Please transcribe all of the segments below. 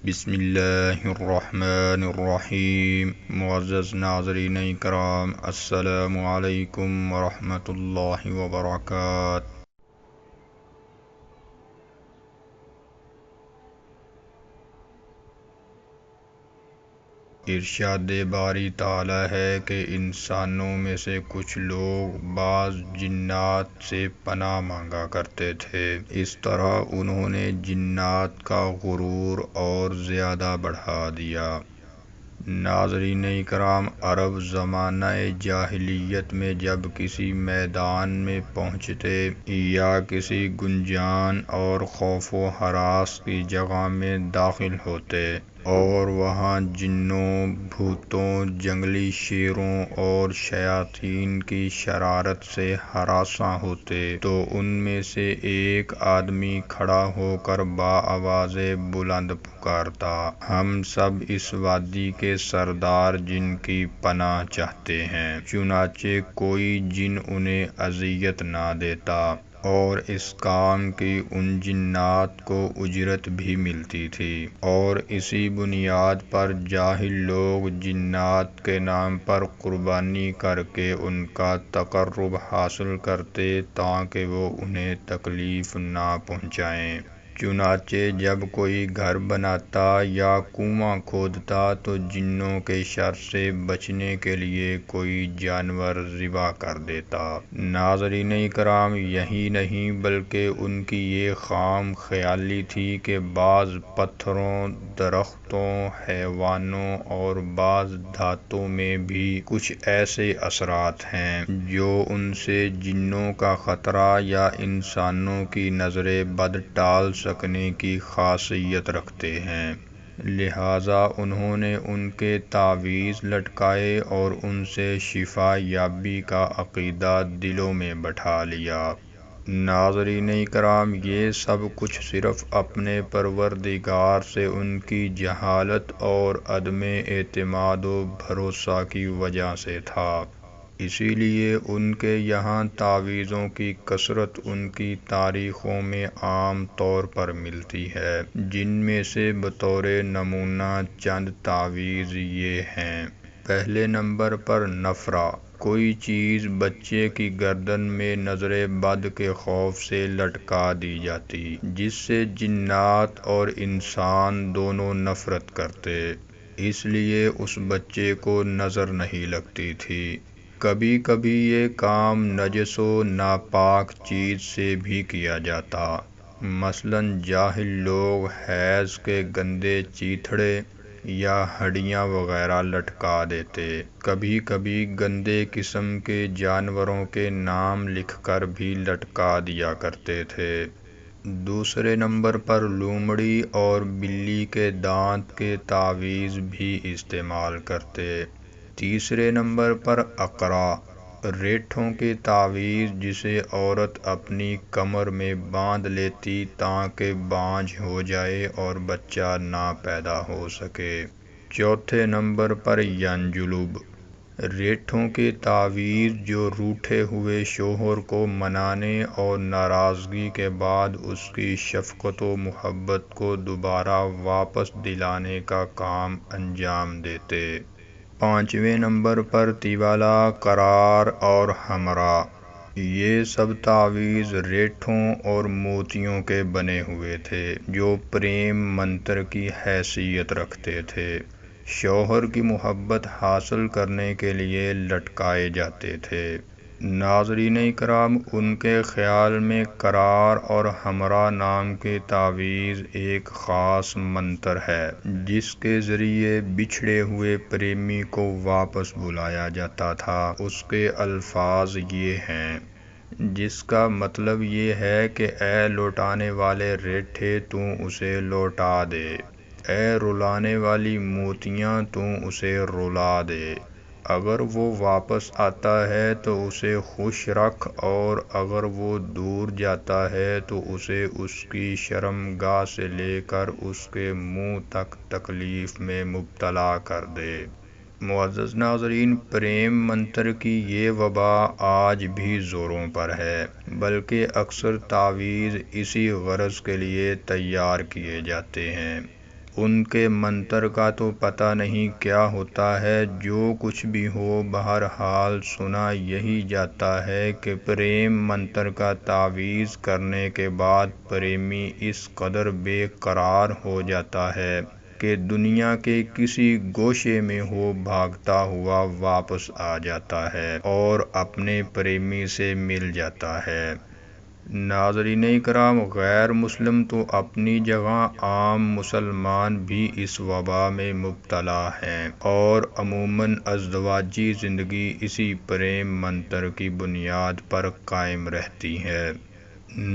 بسم اللہ الرحمن الرحیم۔ معزز ناظرین کرام، السلام علیکم ورحمۃ اللہ وبرکاتہ۔ ارشاد باری تعالی ہے کہ انسانوں میں سے کچھ لوگ بعض جنات سے پناہ مانگا کرتے تھے، اس طرح انہوں نے جنات کا غرور اور زیادہ بڑھا دیا۔ ناظرین کرام، عرب زمانہ جاہلیت میں جب کسی میدان میں پہنچتے یا کسی گنجان اور خوف و ہراس کی جگہ میں داخل ہوتے اور وہاں جنوں، بھوتوں، جنگلی شیروں اور شیاطین کی شرارت سے ہراساں ہوتے تو ان میں سے ایک آدمی کھڑا ہو کر بآواز بلند پکارتا، ہم سب اس وادی کے سردار جن کی پناہ چاہتے ہیں، چنانچہ کوئی جن انہیں اذیت نہ دیتا، اور اس کام کی ان جنات کو اجرت بھی ملتی تھی، اور اسی بنیاد پر جاہل لوگ جنات کے نام پر قربانی کر کے ان کا تقرب حاصل کرتے تاکہ وہ انہیں تکلیف نہ پہنچائیں۔ چنانچہ جب کوئی گھر بناتا یا کنواں کھودتا تو جنوں کے شر سے بچنے کے لیے کوئی جانور ذبح کر دیتا۔ ناظرین کرام، یہی نہیں بلکہ ان کی یہ خام خیالی تھی کہ بعض پتھروں، درختوں، حیوانوں اور بعض دھاتوں میں بھی کچھ ایسے اثرات ہیں جو ان سے جنوں کا خطرہ یا انسانوں کی نظر بد ٹال سکنے کی خاصیت رکھتے ہیں، لہذا انہوں نے ان کے تعویذ لٹکائے اور ان سے شفا یابی کا عقیدہ دلوں میں بٹھا لیا۔ ناظرین کرام، یہ سب کچھ صرف اپنے پروردگار سے ان کی جہالت اور عدم اعتماد و بھروسہ کی وجہ سے تھا۔ اسی لیے ان کے یہاں تعویذوں کی کثرت ان کی تاریخوں میں عام طور پر ملتی ہے، جن میں سے بطور نمونہ چند تعویذ یہ ہیں۔ پہلے نمبر پر نفرہ، کوئی چیز بچے کی گردن میں نظر بد کے خوف سے لٹکا دی جاتی، جس سے جنات اور انسان دونوں نفرت کرتے، اس لیے اس بچے کو نظر نہیں لگتی تھی۔ کبھی کبھی یہ کام نجس و ناپاک چیز سے بھی کیا جاتا، مثلاً جاہل لوگ حیض کے گندے چیتھڑے یا ہڈیاں وغیرہ لٹکا دیتے، کبھی کبھی گندے قسم کے جانوروں کے نام لکھ کر بھی لٹکا دیا کرتے تھے۔ دوسرے نمبر پر لومڑی اور بلی کے دانت کے تعویذ بھی استعمال کرتے۔ تیسرے نمبر پر اقرا، ریٹھوں کے تعویذ جسے عورت اپنی کمر میں باندھ لیتی تاکہ بانجھ ہو جائے اور بچہ نہ پیدا ہو سکے۔ چوتھے نمبر پر ینجلب، ریٹھوں کے تعویذ جو روٹھے ہوئے شوہر کو منانے اور ناراضگی کے بعد اس کی شفقت و محبت کو دوبارہ واپس دلانے کا کام انجام دیتے۔ پانچویں نمبر پر تیوالا، کرار اور ہمراہ، یہ سب تعویذ ریٹھوں اور موتیوں کے بنے ہوئے تھے جو پریم منتر کی حیثیت رکھتے تھے، شوہر کی محبت حاصل کرنے کے لیے لٹکائے جاتے تھے۔ ناظرین کرام، ان کے خیال میں کرار اور ہمراہ نام کے تعویذ ایک خاص منتر ہے جس کے ذریعے بچھڑے ہوئے پریمی کو واپس بلایا جاتا تھا۔ اس کے الفاظ یہ ہیں، جس کا مطلب یہ ہے کہ اے لوٹانے والے ریٹھے، تو اسے لوٹا دے، اے رلانے والی موتیاں، تو اسے رلا دے، اگر وہ واپس آتا ہے تو اسے خوش رکھ، اور اگر وہ دور جاتا ہے تو اسے اس کی شرمگاہ سے لے کر اس کے منہ تک تکلیف میں مبتلا کر دے۔ معزز ناظرین، پریم منتر کی یہ وبا آج بھی زوروں پر ہے، بلکہ اکثر تعویذ اسی غرض کے لیے تیار کیے جاتے ہیں۔ ان کے منتر کا تو پتہ نہیں کیا ہوتا ہے، جو کچھ بھی ہو بہرحال سنا یہی جاتا ہے کہ پریم منتر کا تعویذ کرنے کے بعد پریمی اس قدر بے قرار ہو جاتا ہے کہ دنیا کے کسی گوشے میں ہو بھاگتا ہوا واپس آ جاتا ہے اور اپنے پریمی سے مل جاتا ہے۔ ناظرین کرام، غیر مسلم تو اپنی جگہ عام مسلمان بھی اس وبا میں مبتلا ہیں اور عموماً ازدواجی زندگی اسی پریم منتر کی بنیاد پر قائم رہتی ہے۔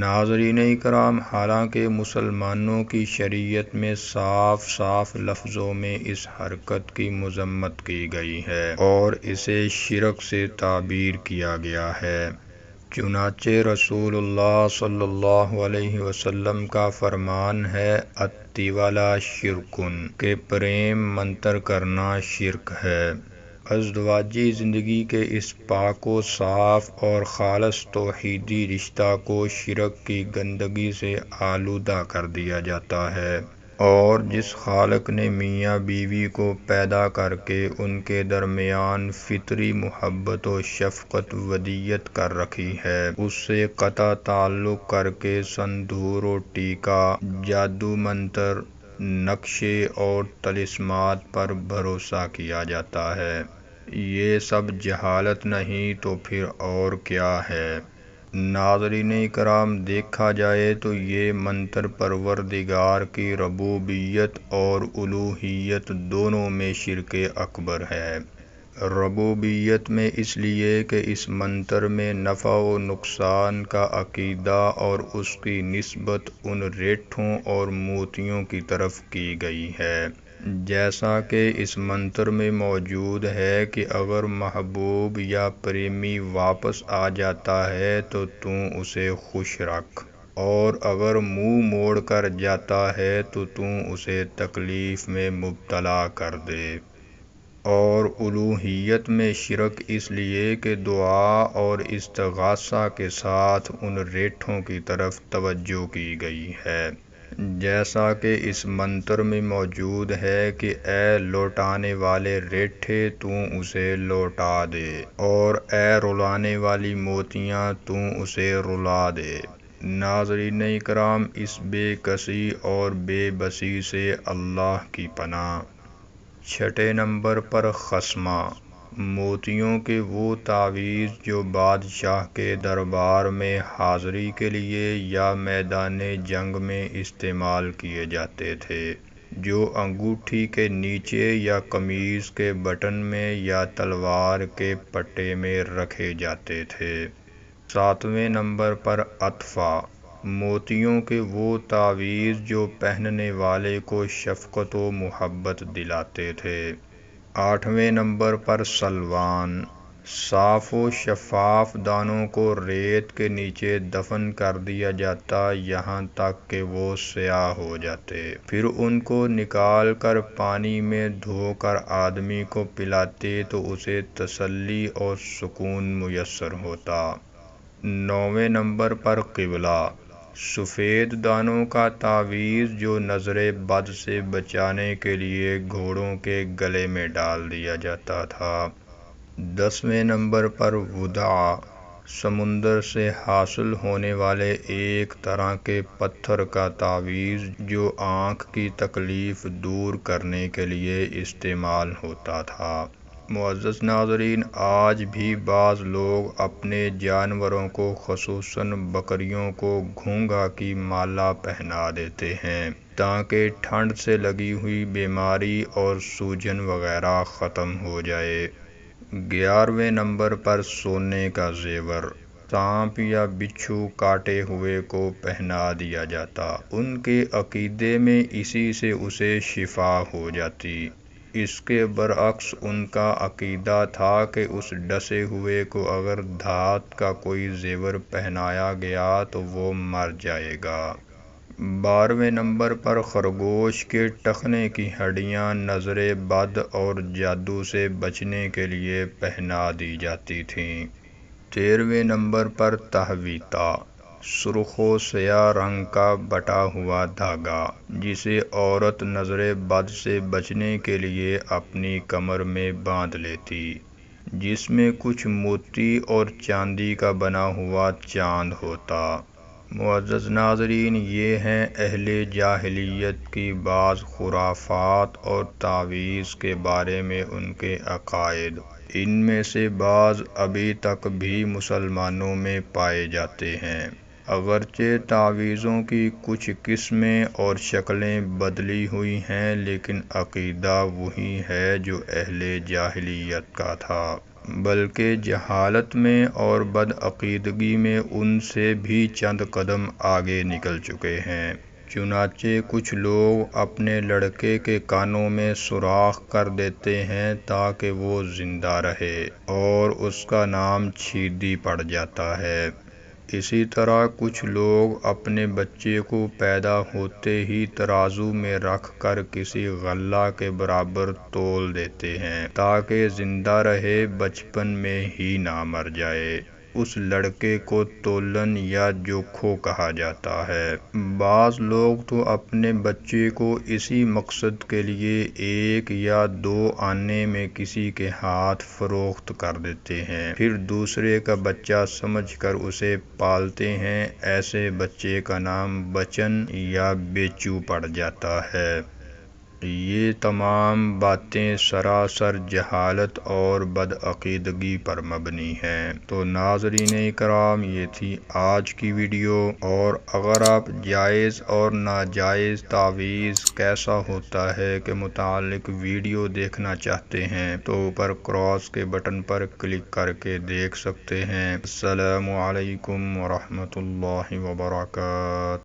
ناظرین کرام، حالانکہ مسلمانوں کی شریعت میں صاف صاف لفظوں میں اس حرکت کی مذمت کی گئی ہے اور اسے شرک سے تعبیر کیا گیا ہے۔ چنانچہ رسول اللہ صلی اللہ علیہ وسلم کا فرمان ہے، الطیولہ شرکن، کہ پریم منتر کرنا شرک ہے۔ ازدواجی زندگی کے اس پاک و صاف اور خالص توحیدی رشتہ کو شرک کی گندگی سے آلودہ کر دیا جاتا ہے، اور جس خالق نے میاں بیوی کو پیدا کر کے ان کے درمیان فطری محبت و شفقت ودیت کر رکھی ہے، اس سے قطع تعلق کر کے سندور و ٹیکا، جادو منتر، نقشے اور طلسمات پر بھروسہ کیا جاتا ہے۔ یہ سب جہالت نہیں تو پھر اور کیا ہے؟ ناظرین کرام، دیکھا جائے تو یہ منتر پروردگار کی ربوبیت اور الوہیت دونوں میں شرک اکبر ہے۔ ربوبیت میں اس لیے کہ اس منتر میں نفع و نقصان کا عقیدہ اور اس کی نسبت ان ریٹھوں اور موتیوں کی طرف کی گئی ہے، جیسا کہ اس منتر میں موجود ہے کہ اگر محبوب یا پریمی واپس آ جاتا ہے تو اسے خوش رکھ، اور اگر منہ موڑ کر جاتا ہے تو اسے تکلیف میں مبتلا کر دے۔ اور الوہیت میں شرک اس لیے کہ دعا اور استغاثہ کے ساتھ ان ریٹھوں کی طرف توجہ کی گئی ہے، جیسا کہ اس منتر میں موجود ہے کہ اے لوٹانے والے ریٹھے، اسے لوٹا دے، اور اے رلانے والی موتیاں، اسے رلا دے۔ ناظرین کرام، اس بے کسی اور بے بسی سے اللہ کی پناہ۔ چھٹے نمبر پر خصمہ، موتیوں کے وہ تعویذ جو بادشاہ کے دربار میں حاضری کے لیے یا میدان جنگ میں استعمال کیے جاتے تھے، جو انگوٹھی کے نیچے یا قمیض کے بٹن میں یا تلوار کے پٹے میں رکھے جاتے تھے۔ ساتویں نمبر پر اطفا، موتیوں کے وہ تعویذ جو پہننے والے کو شفقت و محبت دلاتے تھے۔ آٹھویں نمبر پر سلوان، صاف و شفاف دانوں کو ریت کے نیچے دفن کر دیا جاتا یہاں تک کہ وہ سیاہ ہو جاتے، پھر ان کو نکال کر پانی میں دھو کر آدمی کو پلاتے تو اسے تسلی اور سکون میسر ہوتا۔ نویں نمبر پر قبلہ، سفید دانوں کا تعویذ جو نظر بد سے بچانے کے لیے گھوڑوں کے گلے میں ڈال دیا جاتا تھا۔ 10ویں نمبر پر ودع، سمندر سے حاصل ہونے والے ایک طرح کے پتھر کا تعویذ جو آنکھ کی تکلیف دور کرنے کے لیے استعمال ہوتا تھا۔ معزز ناظرین، آج بھی بعض لوگ اپنے جانوروں کو خصوصاً بکریوں کو گھونگھا کی مالا پہنا دیتے ہیں تاکہ ٹھنڈ سے لگی ہوئی بیماری اور سوجن وغیرہ ختم ہو جائے۔ 11ویں نمبر پر سونے کا زیور، سانپ یا بچھو کاٹے ہوئے کو پہنا دیا جاتا، ان کے عقیدے میں اسی سے اسے شفا ہو جاتی۔ اس کے برعکس ان کا عقیدہ تھا کہ اس ڈسے ہوئے کو اگر دھات کا کوئی زیور پہنایا گیا تو وہ مر جائے گا۔ 12ویں نمبر پر خرگوش کے ٹخنے کی ہڈیاں نظر بد اور جادو سے بچنے کے لیے پہنا دی جاتی تھیں۔ 13ویں نمبر پر تہویتا، سرخ و سیاہ رنگ کا بٹا ہوا دھاگا، جسے عورت نظر بد سے بچنے کے لیے اپنی کمر میں باندھ لیتی، جس میں کچھ موتی اور چاندی کا بنا ہوا چاند ہوتا۔ معزز ناظرین، یہ ہیں اہل جاہلیت کی بعض خرافات اور تعویذ کے بارے میں ان کے عقائد۔ ان میں سے بعض ابھی تک بھی مسلمانوں میں پائے جاتے ہیں۔ اگرچہ تعویذوں کی کچھ قسمیں اور شکلیں بدلی ہوئی ہیں، لیکن عقیدہ وہی ہے جو اہل جاہلیت کا تھا، بلکہ جہالت میں اور بدعقیدگی میں ان سے بھی چند قدم آگے نکل چکے ہیں۔ چنانچہ کچھ لوگ اپنے لڑکے کے کانوں میں سوراخ کر دیتے ہیں تاکہ وہ زندہ رہے، اور اس کا نام چھیدی پڑ جاتا ہے۔ اسی طرح کچھ لوگ اپنے بچے کو پیدا ہوتے ہی ترازو میں رکھ کر کسی غلہ کے برابر تول دیتے ہیں تاکہ زندہ رہے، بچپن میں ہی نہ مر جائے۔ اس لڑکے کو تولن یا جوکھو کہا جاتا ہے۔ بعض لوگ تو اپنے بچے کو اسی مقصد کے لیے 1 یا 2 آنے میں کسی کے ہاتھ فروخت کر دیتے ہیں، پھر دوسرے کا بچہ سمجھ کر اسے پالتے ہیں۔ ایسے بچے کا نام بچن یا بیچو پڑ جاتا ہے۔ یہ تمام باتیں سراسر جہالت اور بدعقیدگی پر مبنی ہیں۔ تو ناظرین اکرام، یہ تھی آج کی ویڈیو، اور اگر آپ جائز اور ناجائز تعویذ کیسا ہوتا ہے کے متعلق ویڈیو دیکھنا چاہتے ہیں تو اوپر کراس کے بٹن پر کلک کر کے دیکھ سکتے ہیں۔ السلام علیکم ورحمۃ اللہ وبرکاتہ۔